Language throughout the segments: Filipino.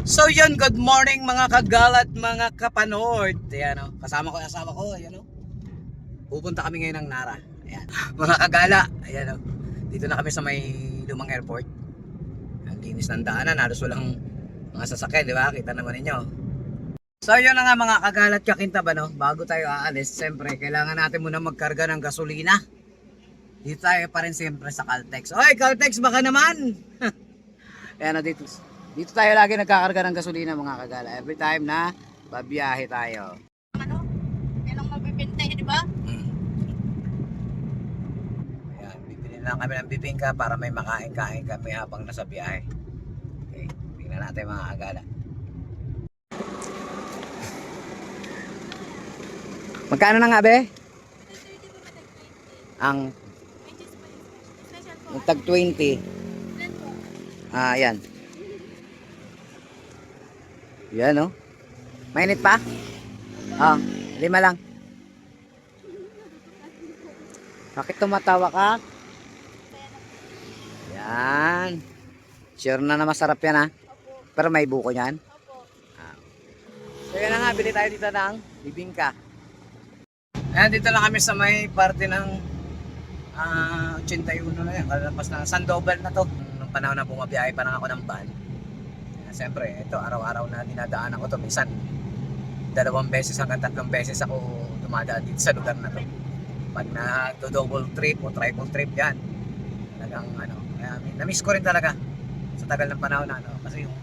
So yun, good morning mga kagalat, mga kapanord. Ayan o, kasama ko yung asawa ko, ayan o. Pupunta kami ngayon ng Nara. Ayan. Mga kagala, ayan o. Dito na kami sa may lumang airport. Ang linis ng daanan, halos walang mga sasakyan, di ba? Kita naman ninyo. So yun na nga mga kagalat kakintab, ano? Bago tayo aalis, siyempre, kailangan natin muna magkarga ng gasolina. Dito tayo pa rin siyempre sa Caltex. Oy, Caltex baka naman! Ayan o, dito tayo lagi nagkakarga ng gasolina mga kagala. Every time na babiyahe tayo. Ano? Yan ang mabibintay, di ba? Ayan, bibili lang kami ng bibingka para may makain-kain kami habang nasa biyahe. Okay, tingnan natin mga kagala. Magkano na nga be? Ang tag 20. Ayan. Yan oh. Mainit pa? Oh, 5 lang. Bakit tumatawa ka? Yan. Sure na masarap yan ha? Pero may buko yan? So yan na nga, bili tayo dito ng bibingka. Ayan, dito na kami sa may parte ng 81 na yan. Kalapas na Sandoval na to. Nung panahon na bumabiyahe pa lang ako ng van. Siyempre, ito araw-araw na dinadaan ako to. Minsan, 2 beses hanggang 3 beses ako dumadaan dito sa lugar na to. Pag nag-double trip o triple trip yan. Talagang ano, kaya na-miss ko rin talaga sa tagal ng panahon na ano. Kasi yung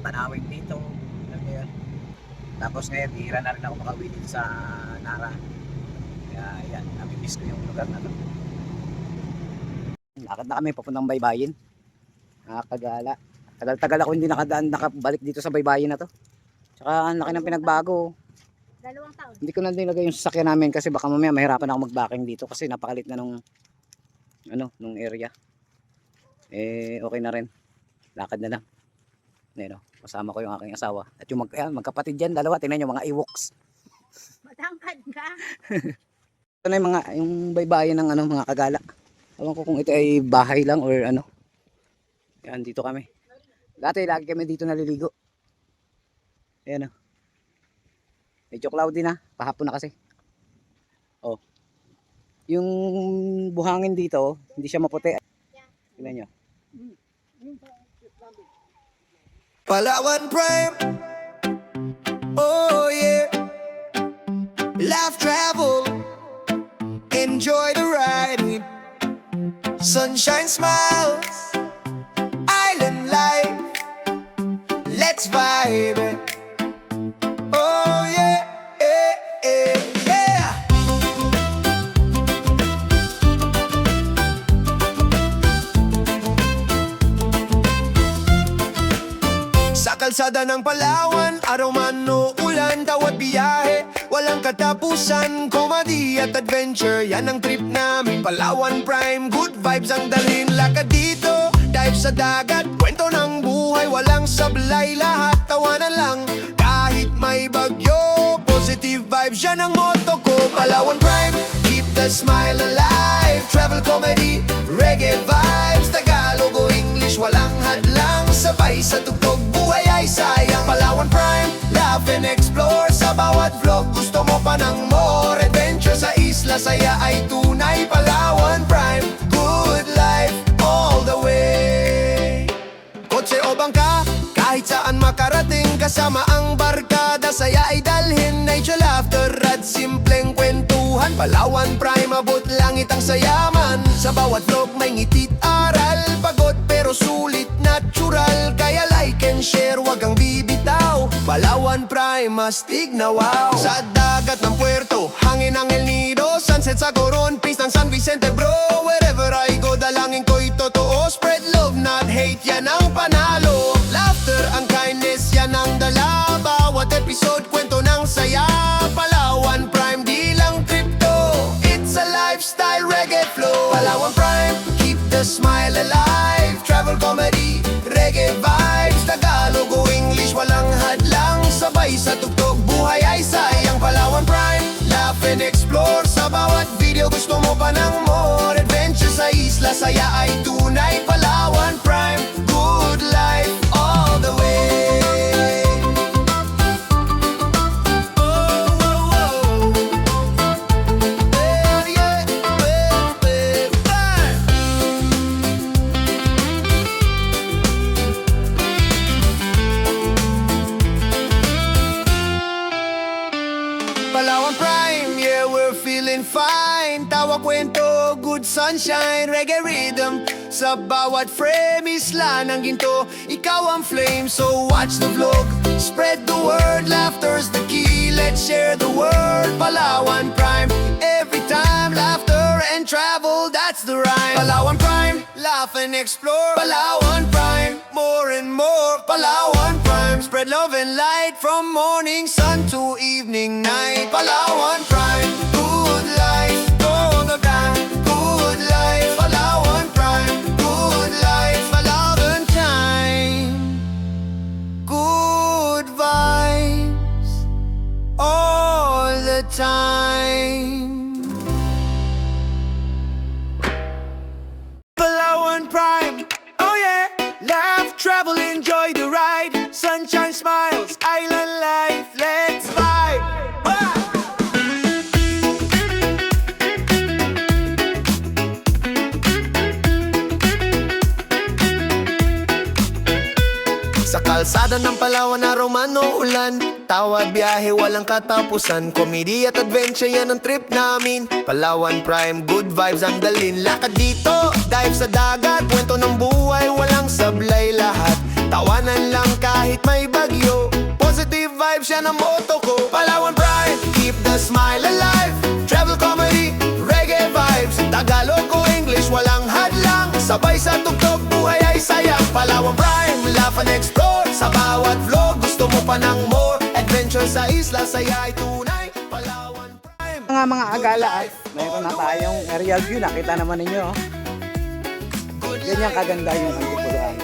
panawin dito, alam mo yun. Tapos ngayon, hira na rin ako makauwi dito sa Nara. Kaya yan, nami-miss ko yung lugar na to. Lakad na kami papuntang Baybayin. Nakakagala. Tagal-tagal ako hindi nakabalik dito sa Baybayin na to. Tsaka ang laki ng pinagbago. 2 taon. Hindi ko na nilagay yung sasakyan namin kasi baka mamaya mahirapan ako mag-backing dito kasi napakalit na nung area. Eh okay na rin. Lakad na lang. Ayun, kasama ko yung aking asawa. At yung magkapatid dyan, dalawa, tingnan nyo mga Ewoks. Matangkad ka. Ito na yung Baybayin ng mga kagala. Ewan ko kung ito ay bahay lang or ano. Yan, dito kami. Dati lagi kami dito naliligo. Ayan o. Medyo cloudy na. Pahapon na kasi. Oh. Yung buhangin dito, hindi siya maputi. Tingnan nyo. Palawan Prime. Oh yeah. Life travel. Enjoy the ride. Sunshine smiles. Island life. Let's vibe. Oh yeah, yeah, yeah, yeah. Sa kalsada ng Palawan, araw man o ulan, tawat biyahe, walang katapusan, comedy at adventure, yan ang trip namin. Palawan Prime, good vibes ang dalhin, lakad dito, dive sa dagat, kwento ng buhay, walang sablay, lahat tawanan lang. Kahit may bagyo, positive vibes, yan ang motto ko. Palawan Prime, keep the smile alive, travel comedy, reggae vibes, Tagalog o English, walang hadlang, sabay sa tugtog, buhay ay sayang. Palawan Prime, laugh and explore, sa bawat vlog, gusto mo pa ng more adventure, sa isla saya ay tunay. Palawan Prime, good life all the way. Kotse o bangka, kahit saan makarating, kasama ang barkada, saya ay dalhin, nature, laughter at simpleng kwentuhan. Palawan Prime, abot langit ang sayaman, sa bawat vlog may ngitit aral, pagod pero sulit natural, kaya like and share, wag kang bibitaw. Palawan Prime, astig na wow. Sa dagat ng Puerto, hangin ng El Nido, sunset sa Coron, peace ng San Vicente bro. Wherever I go, dalangin ko'y totoo, spread love not hate, yan ang panalo. Laughter ang kindness, yan ang dala, bawat episode kwento ng saya. Palawan Prime, di lang crypto, it's a lifestyle reggae flow. Palawan Prime, keep the smile alive, travel comedy, reggae vibes, Tagalog o English, walang hadlang, sabay sa tugtog, buhay ay sayang. Palawan Prime, laugh and explore, sa bawat video gusto mo pa ng more adventure, sa isla saya ay tunay. Palawan Prime, good life all the way. kwento, good sunshine, reggae rhythm. Sa bawat frame, isla ng ginto, ikaw ang flame. So watch the vlog, spread the word, laughter's the key. Let's share the word, Palawan Prime. Every time, laughter and travel, that's the rhyme. Palawan Prime, laugh and explore. Palawan Prime, more and more. Palawan Prime, spread love and light from morning sun to evening night. Palawan Prime, good life, all the time. Good life, Palawan Prime, good life, Palawan time. Good vibes all the time. Palawan Prime, oh yeah. Laugh, travel, enjoy the ride. Sunshine, smiles, island life, let's vibe. Ah! Sa kalsada ng Palawan na Romano ulan, tawad biyahe walang katapusan. Comedy at adventure yan ang trip namin. Palawan Prime, good vibes ang dalin. Lakad dito, dive sa dagat, kwento ng buhay, walang sablay lahat. Tawanan lang kahit may bagyo, positive vibes yan ang motto ko. Palawan Prime, keep the smile alive. Travel comedy, reggae vibes, Tagalog o English, walang hadlang. Sabay sa tugtog, buhay ay sayang. Palawan Prime, laugh and explore. Sa bawat vlog, gusto mo pa ng more. Adventure sa isla, saya ay tunay. Palawan Prime. Mga agala, mayroon na tayong aerial view. Nakita naman ninyo. Ganyan kaganda yung Antipuluan.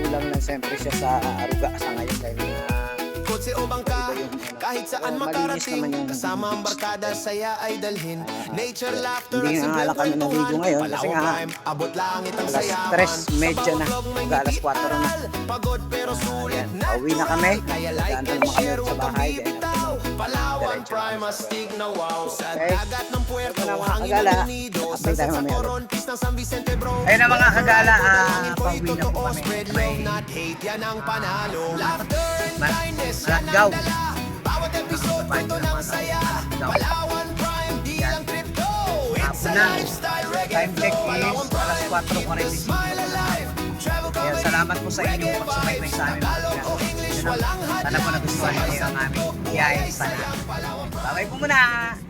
Kulang lang siyempre siya sa aruga sa ngayon dahil Kotse o bangka, kahit saan malinis naman makarating, yung kasama ang barkada, saya ay dalhin. Nature, laughter, hindi nga lang kami naligo ngayon kasi nga abot langit ang alas sayaman. 3, medya na, alas 4 na. Pagod pero sulit na Pauwi na kami. kaya like Daan na and naman kami share, sa huwag bahay. bibitaw. Palawan Diretso Prime, na. astig na wow. Sa Okay. dagat ng Puerto, Ito na, mga hangin kagala. ng nido. Update tayo Sa mamaya. Corontis ng San Vicente bro. Ayun na mga kagala, pauwi na po Totoo, kami. spread May love, not hate, yan ang panalo. Laughter and kindness, yan ang Malagaw. dala. Bawat episode, kwento ng saya. Palawan Prime, di lang crypto. It's a na. lifestyle, reggae Time check flow. is Palawan Prime, alas 4:45. keep the smile alive. Travel Kaya comedy, salamat po sa inyong reggae pagsubaybay vibes, sa amin. Tagalog o English, walang Sana po nagustuhan niyo ang aming biyahe sa Bye-bye po muna!